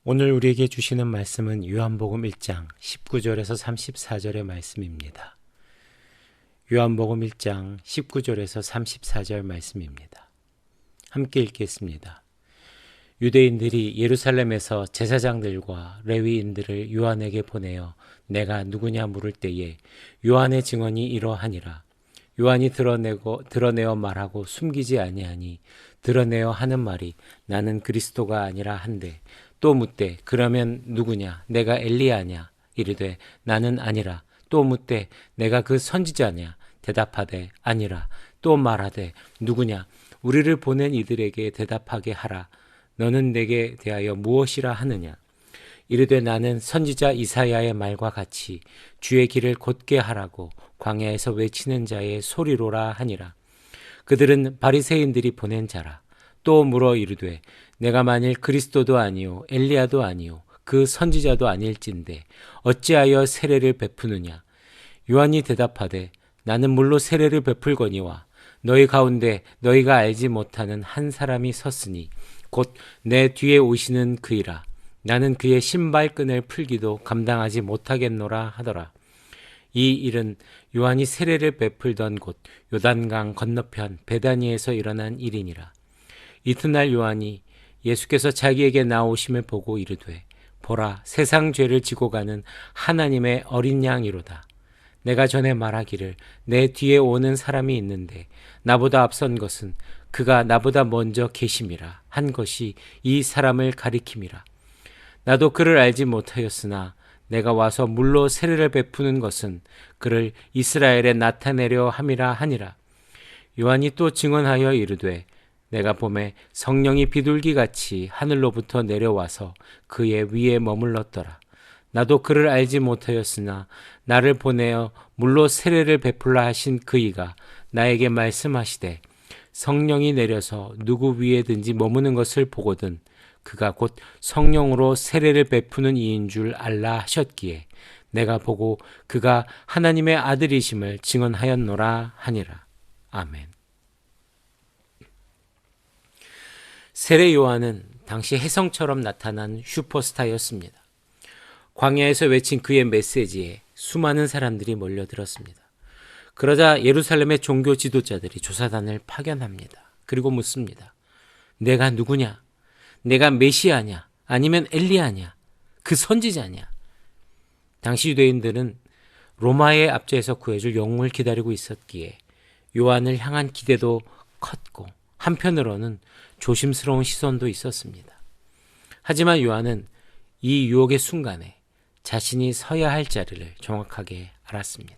오늘 우리에게 주시는 말씀은 요한복음 1장 19절에서 34절의 말씀입니다. 요한복음 1장 19절에서 34절 말씀입니다. 함께 읽겠습니다. 유대인들이 예루살렘에서 제사장들과 레위인들을 요한에게 보내어 내가 누구냐 물을 때에 요한의 증언이 이러하니라. 요한이 드러내어 말하고 숨기지 아니하니 드러내어 하는 말이 나는 그리스도가 아니라 한데 또 묻되 그러면 누구냐 내가 엘리야냐 이르되 나는 아니라 또 묻되 내가 그 선지자냐 대답하되 아니라 또 말하되 누구냐 우리를 보낸 이들에게 대답하게 하라. 너는 내게 대하여 무엇이라 하느냐 이르되 나는 선지자 이사야의 말과 같이 주의 길을 곧게 하라고 광야에서 외치는 자의 소리로라 하니라. 그들은 바리새인들이 보낸 자라. 또 물어 이르되 내가 만일 그리스도도 아니요 엘리야도 아니요 그 선지자도 아닐진데 어찌하여 세례를 베푸느냐. 요한이 대답하되 나는 물로 세례를 베풀거니와 너희 가운데 너희가 알지 못하는 한 사람이 섰으니 곧 내 뒤에 오시는 그이라. 나는 그의 신발끈을 풀기도 감당하지 못하겠노라 하더라. 이 일은 요한이 세례를 베풀던 곳 요단강 건너편 베다니에서 일어난 일이니라. 이튿날 요한이 예수께서 자기에게 나오심을 보고 이르되 보라 세상 죄를 지고 가는 하나님의 어린 양이로다. 내가 전에 말하기를 내 뒤에 오는 사람이 있는데 나보다 앞선 것은 그가 나보다 먼저 계심이라 한 것이 이 사람을 가리킴이라. 나도 그를 알지 못하였으나 내가 와서 물로 세례를 베푸는 것은 그를 이스라엘에 나타내려 함이라 하니라. 요한이 또 증언하여 이르되 내가 봄에 성령이 비둘기같이 하늘로부터 내려와서 그의 위에 머물렀더라. 나도 그를 알지 못하였으나 나를 보내어 물로 세례를 베풀라 하신 그이가 나에게 말씀하시되 성령이 내려서 누구 위에든지 머무는 것을 보거든 그가 곧 성령으로 세례를 베푸는 이인 줄 알라 하셨기에 내가 보고 그가 하나님의 아들이심을 증언하였노라 하니라. 아멘. 세례 요한은 당시 혜성처럼 나타난 슈퍼스타였습니다. 광야에서 외친 그의 메시지에 수많은 사람들이 몰려들었습니다. 그러자 예루살렘의 종교 지도자들이 조사단을 파견합니다. 그리고 묻습니다. 내가 누구냐? 내가 메시아냐? 아니면 엘리야냐? 그 선지자냐? 당시 유대인들은 로마의 압제에서 구해줄 영웅을 기다리고 있었기에 요한을 향한 기대도 컸고 한편으로는 조심스러운 시선도 있었습니다. 하지만 요한은 이 유혹의 순간에 자신이 서야 할 자리를 정확하게 알았습니다.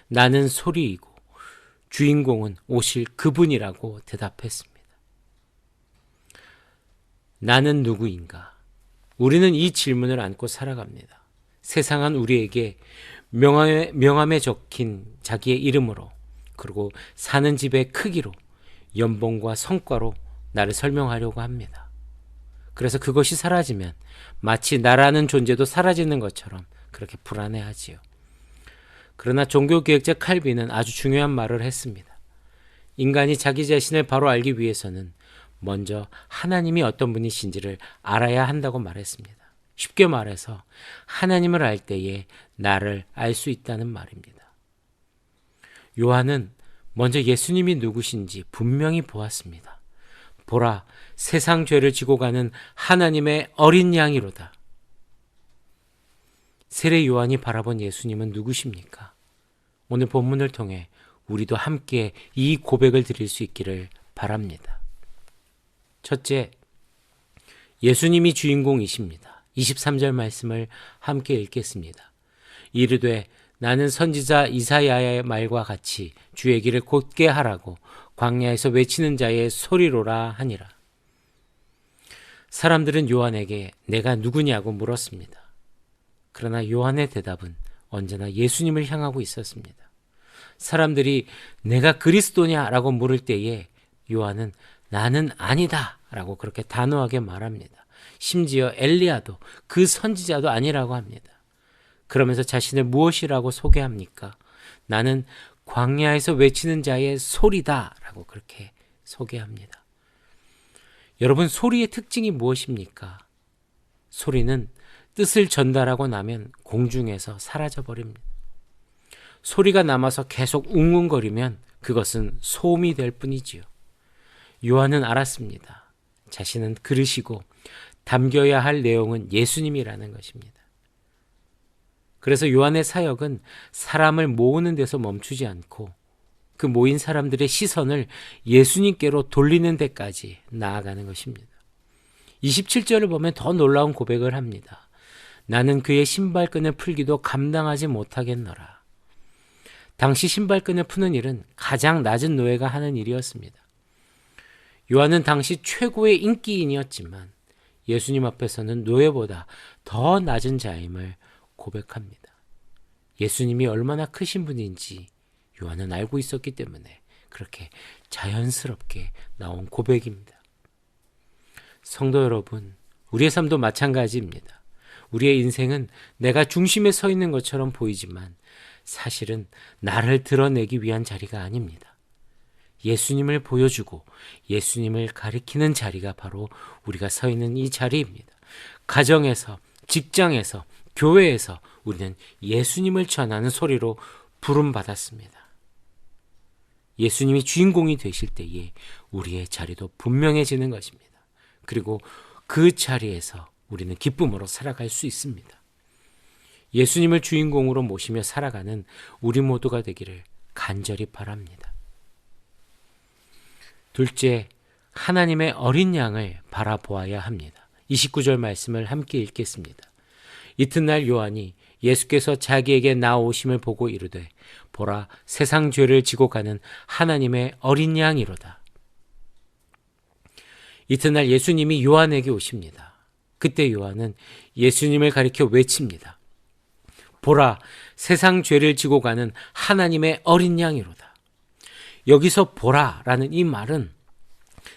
나는 소리이고 주인공은 오실 그분이라고 대답했습니다. 나는 누구인가? 우리는 이 질문을 안고 살아갑니다. 세상은 우리에게 명함에 적힌 자기의 이름으로 그리고 사는 집의 크기로 연봉과 성과로 나를 설명하려고 합니다. 그래서 그것이 사라지면 마치 나라는 존재도 사라지는 것처럼 그렇게 불안해하지요. 그러나 종교개혁자 칼빈은 아주 중요한 말을 했습니다. 인간이 자기 자신을 바로 알기 위해서는 먼저 하나님이 어떤 분이신지를 알아야 한다고 말했습니다. 쉽게 말해서 하나님을 알 때에 나를 알 수 있다는 말입니다. 요한은 먼저 예수님이 누구신지 분명히 보았습니다. 보라, 세상 죄를 지고 가는 하나님의 어린 양이로다. 세례 요한이 바라본 예수님은 누구십니까? 오늘 본문을 통해 우리도 함께 이 고백을 드릴 수 있기를 바랍니다. 첫째, 예수님이 주인공이십니다. 23절 말씀을 함께 읽겠습니다. 이르되 나는 선지자 이사야의 말과 같이 주의 길을 곧게 하라고 광야에서 외치는 자의 소리로라 하니라. 사람들은 요한에게 내가 누구냐고 물었습니다. 그러나 요한의 대답은 언제나 예수님을 향하고 있었습니다. 사람들이 내가 그리스도냐라고 물을 때에 요한은 나는 아니다 라고 그렇게 단호하게 말합니다. 심지어 엘리야도 그 선지자도 아니라고 합니다. 그러면서 자신을 무엇이라고 소개합니까? 나는 광야에서 외치는 자의 소리다 라고 그렇게 소개합니다. 여러분, 소리의 특징이 무엇입니까? 소리는 뜻을 전달하고 나면 공중에서 사라져 버립니다. 소리가 남아서 계속 웅웅거리면 그것은 소음이 될 뿐이지요. 요한은 알았습니다. 자신은 그릇이고 담겨야 할 내용은 예수님이라는 것입니다. 그래서 요한의 사역은 사람을 모으는 데서 멈추지 않고 그 모인 사람들의 시선을 예수님께로 돌리는 데까지 나아가는 것입니다. 27절을 보면 더 놀라운 고백을 합니다. 나는 그의 신발끈을 풀기도 감당하지 못하겠노라. 당시 신발끈을 푸는 일은 가장 낮은 노예가 하는 일이었습니다. 요한은 당시 최고의 인기인이었지만 예수님 앞에서는 노예보다 더 낮은 자임을 고백합니다. 예수님이 얼마나 크신 분인지 요한은 알고 있었기 때문에 그렇게 자연스럽게 나온 고백입니다. 성도 여러분, 우리의 삶도 마찬가지입니다. 우리의 인생은 내가 중심에 서 있는 것처럼 보이지만 사실은 나를 드러내기 위한 자리가 아닙니다. 예수님을 보여주고 예수님을 가리키는 자리가 바로 우리가 서 있는 이 자리입니다. 가정에서, 직장에서, 교회에서 우리는 예수님을 전하는 소리로 부름받았습니다. 예수님이 주인공이 되실 때에 우리의 자리도 분명해지는 것입니다. 그리고 그 자리에서 우리는 기쁨으로 살아갈 수 있습니다. 예수님을 주인공으로 모시며 살아가는 우리 모두가 되기를 간절히 바랍니다. 둘째, 하나님의 어린 양을 바라보아야 합니다. 29절 말씀을 함께 읽겠습니다. 이튿날 요한이 예수께서 자기에게 나오심을 보고 이르되 보라, 세상 죄를 지고 가는 하나님의 어린 양이로다. 이튿날 예수님이 요한에게 오십니다. 그때 요한은 예수님을 가리켜 외칩니다. 보라, 세상 죄를 지고 가는 하나님의 어린 양이로다. 여기서 보라라는 이 말은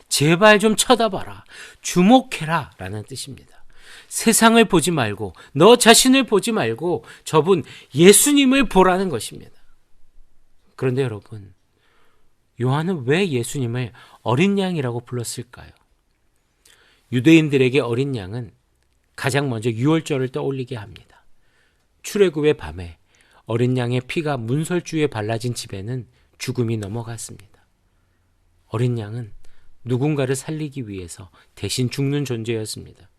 제발 좀 쳐다봐라, 주목해라 라는 뜻입니다. 세상을 보지 말고 너 자신을 보지 말고 저분 예수님을 보라는 것입니다. 그런데 여러분, 요한은 왜 예수님을 어린 양이라고 불렀을까요? 유대인들에게 어린 양은 가장 먼저 유월절을 떠올리게 합니다. 출애굽의 밤에 어린 양의 피가 문설주에 발라진 집에는 죽음이 넘어갔습니다. 어린 양은 누군가를 살리기 위해서 대신 죽는 존재였습니다.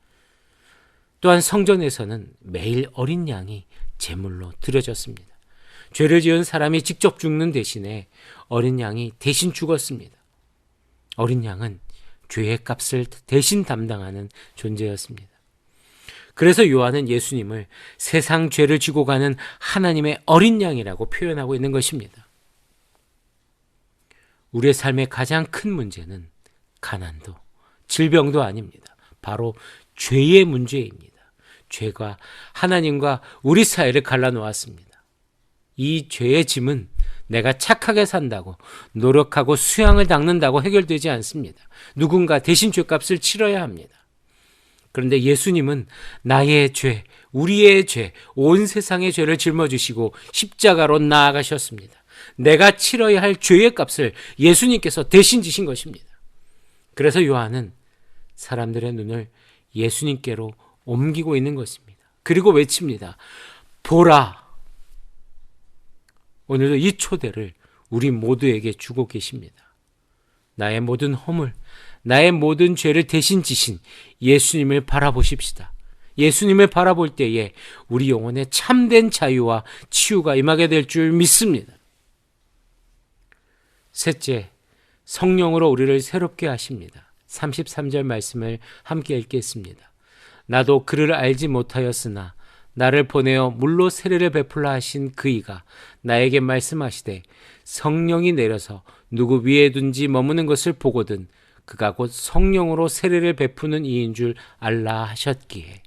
또한 성전에서는 매일 어린 양이 제물로 드려졌습니다. 죄를 지은 사람이 직접 죽는 대신에 어린 양이 대신 죽었습니다. 어린 양은 죄의 값을 대신 담당하는 존재였습니다. 그래서 요한은 예수님을 세상 죄를 지고 가는 하나님의 어린 양이라고 표현하고 있는 것입니다. 우리의 삶의 가장 큰 문제는 가난도 질병도 아닙니다. 바로 죄의 문제입니다. 죄가 하나님과 우리 사이를 갈라놓았습니다. 이 죄의 짐은 내가 착하게 산다고 노력하고 수양을 닦는다고 해결되지 않습니다. 누군가 대신 죄값을 치러야 합니다. 그런데 예수님은 나의 죄, 우리의 죄, 온 세상의 죄를 짊어지시고 십자가로 나아가셨습니다. 내가 치러야 할 죄의 값을 예수님께서 대신 지신 것입니다. 그래서 요한은 사람들의 눈을 예수님께로 옮기고 있는 것입니다. 그리고 외칩니다. 보라! 오늘도 이 초대를 우리 모두에게 주고 계십니다. 나의 모든 허물, 나의 모든 죄를 대신 지신 예수님을 바라보십시다. 예수님을 바라볼 때에 우리 영혼에 참된 자유와 치유가 임하게 될 줄 믿습니다. 셋째, 성령으로 우리를 새롭게 하십니다. 33절 말씀을 함께 읽겠습니다. 나도 그를 알지 못하였으나 나를 보내어 물로 세례를 베풀라 하신 그이가 나에게 말씀하시되 성령이 내려서 누구 위에 둔지 머무는 것을 보거든 그가 곧 성령으로 세례를 베푸는 이인 줄 알라 하셨기에.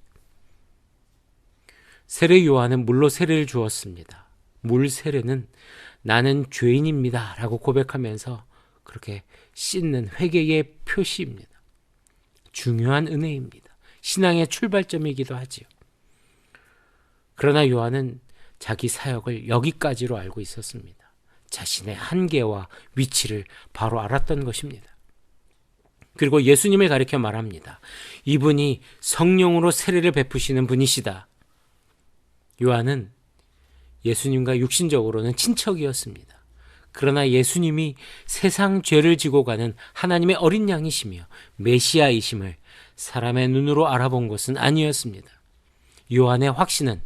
세례 요한은 물로 세례를 주었습니다. 물 세례는 나는 죄인입니다 라고 고백하면서 그렇게 씻는 회개의 표시입니다. 중요한 은혜입니다. 신앙의 출발점이기도 하지요. 그러나 요한은 자기 사역을 여기까지로 알고 있었습니다. 자신의 한계와 위치를 바로 알았던 것입니다. 그리고 예수님을 가리켜 말합니다. 이분이 성령으로 세례를 베푸시는 분이시다. 요한은 예수님과 육신적으로는 친척이었습니다. 그러나 예수님이 세상 죄를 지고 가는 하나님의 어린 양이시며 메시아이심을 사람의 눈으로 알아본 것은 아니었습니다. 요한의 확신은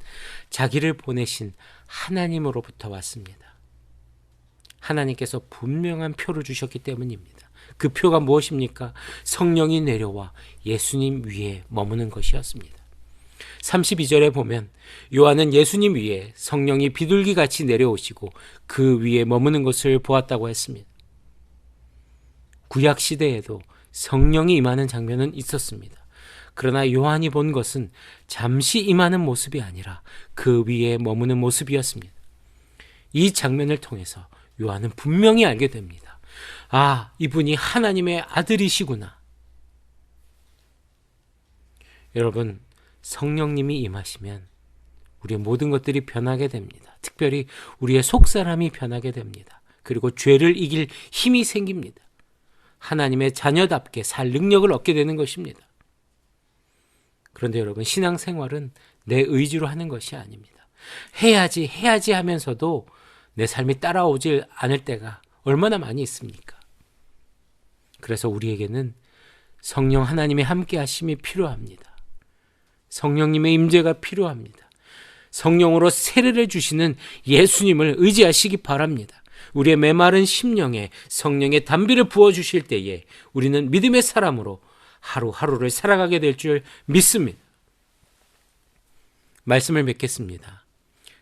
자기를 보내신 하나님으로부터 왔습니다. 하나님께서 분명한 표를 주셨기 때문입니다. 그 표가 무엇입니까? 성령이 내려와 예수님 위에 머무는 것이었습니다. 32절에 보면 요한은 예수님 위에 성령이 비둘기같이 내려오시고 그 위에 머무는 것을 보았다고 했습니다. 구약 시대에도 성령이 임하는 장면은 있었습니다. 그러나 요한이 본 것은 잠시 임하는 모습이 아니라 그 위에 머무는 모습이었습니다. 이 장면을 통해서 요한은 분명히 알게 됩니다. 아, 이분이 하나님의 아들이시구나. 여러분, 성령님이 임하시면 우리의 모든 것들이 변하게 됩니다. 특별히 우리의 속사람이 변하게 됩니다. 그리고 죄를 이길 힘이 생깁니다. 하나님의 자녀답게 살 능력을 얻게 되는 것입니다. 그런데 여러분, 신앙생활은 내 의지로 하는 것이 아닙니다. 해야지 하면서도 내 삶이 따라오질 않을 때가 얼마나 많이 있습니까? 그래서 우리에게는 성령 하나님의 함께 하심이 필요합니다. 성령님의 임재가 필요합니다. 성령으로 세례를 주시는 예수님을 의지하시기 바랍니다. 우리의 메마른 심령에 성령의 단비를 부어주실 때에 우리는 믿음의 사람으로 하루하루를 살아가게 될 줄 믿습니다. 말씀을 맺겠습니다.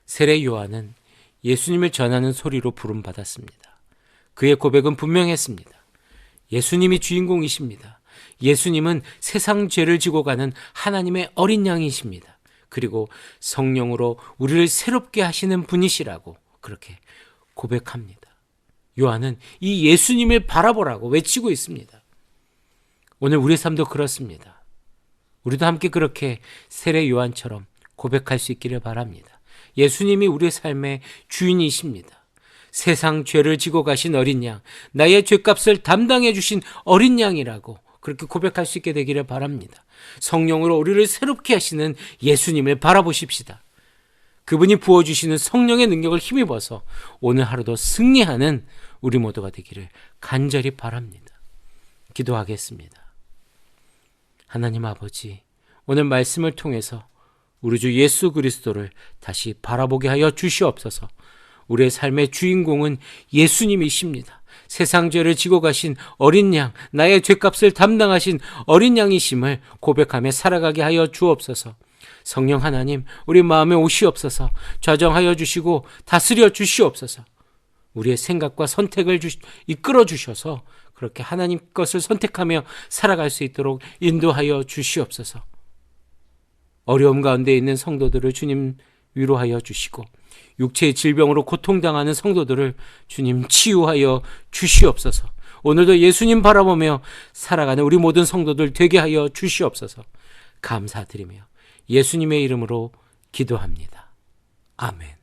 세례 요한은 예수님을 전하는 소리로 부름받았습니다. 그의 고백은 분명했습니다. 예수님이 주인공이십니다. 예수님은 세상 죄를 지고 가는 하나님의 어린 양이십니다. 그리고 성령으로 우리를 새롭게 하시는 분이시라고 그렇게 고백합니다. 요한은 이 예수님을 바라보라고 외치고 있습니다. 오늘 우리의 삶도 그렇습니다. 우리도 함께 그렇게 세례 요한처럼 고백할 수 있기를 바랍니다. 예수님이 우리의 삶의 주인이십니다. 세상 죄를 지고 가신 어린 양, 나의 죄값을 담당해 주신 어린 양이라고 그렇게 고백할 수 있게 되기를 바랍니다. 성령으로 우리를 새롭게 하시는 예수님을 바라보십시다. 그분이 부어주시는 성령의 능력을 힘입어서 오늘 하루도 승리하는 우리 모두가 되기를 간절히 바랍니다. 기도하겠습니다. 하나님 아버지, 오늘 말씀을 통해서 우리 주 예수 그리스도를 다시 바라보게 하여 주시옵소서. 우리의 삶의 주인공은 예수님이십니다. 세상 죄를 지고 가신 어린 양, 나의 죄값을 담당하신 어린 양이심을 고백하며 살아가게 하여 주옵소서. 성령 하나님, 우리 마음에 오시옵소서. 좌정하여 주시고 다스려 주시옵소서. 우리의 생각과 선택을 이끌어 주셔서 그렇게 하나님 것을 선택하며 살아갈 수 있도록 인도하여 주시옵소서. 어려움 가운데 있는 성도들을 주님 위로하여 주시고 육체의 질병으로 고통당하는 성도들을 주님 치유하여 주시옵소서. 오늘도 예수님 바라보며 살아가는 우리 모든 성도들 되게 하여 주시옵소서. 감사드리며 예수님의 이름으로 기도합니다. 아멘.